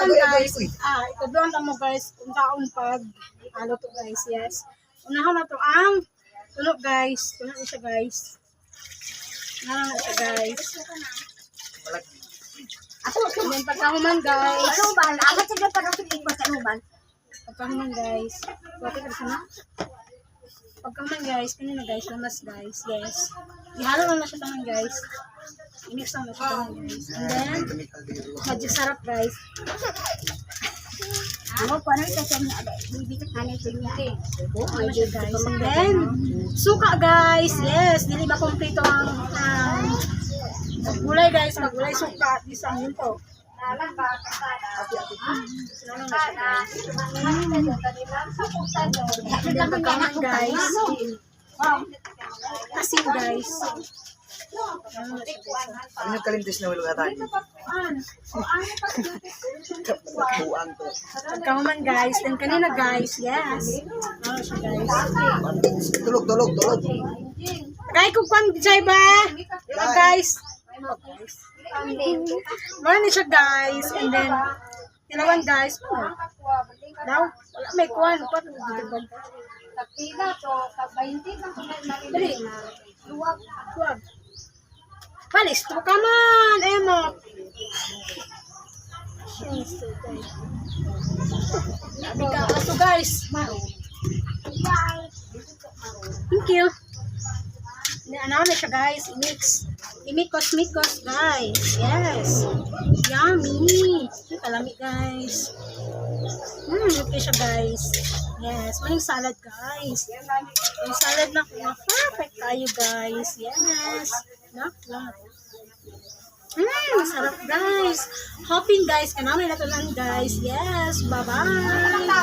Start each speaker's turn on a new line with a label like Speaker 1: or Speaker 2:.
Speaker 1: lang guys. Ikaduan na mo guys kung taon pag luto guys. Yes. Unahan na to ang tunog guys. Tunog na siya guys. Unahan na siya guys. And then pagkahuman guys.
Speaker 2: Anuban, agad sila pa rin sa anuban.
Speaker 1: Pagkahuman guys. Buti ka sana. Pagkahuman guys. Kanina guys. Lamas guys. Yes. Ihalo lang na siya tangan guys. I-mix lang na siya tangan guys. And then medyo sarap guys.
Speaker 2: Ako pa rin kasi bibigit na nito niya.
Speaker 1: Medyo guys. And then suka guys. Yes. Dili ba kompleto ang gulay guys. Maggulay suka. Isang yun po. Pagkaman guys. Asin guys.
Speaker 3: Ano yung kalimtis na wala tayo?
Speaker 1: Pagkaman guys. Then kanina guys. Yes. Ano siya guys.
Speaker 3: Tulog.
Speaker 1: Kaya kung kwan jay ba? Guys. Marami siya guys. And then tinawan guys. Daw. Wala may kwan. Dali. Luwag. Palis. Come on. Emo. Ito guys. Thank you. Ano na siya guys. Imikos guys. Yes. Yummy. Kalami guys. Okay siya guys. Yes. May salad guys. Yung salad na perfect tayo guys. Yes. Sarap guys. Hoping guys. Kanami na to lang guys. Yes. Bye bye.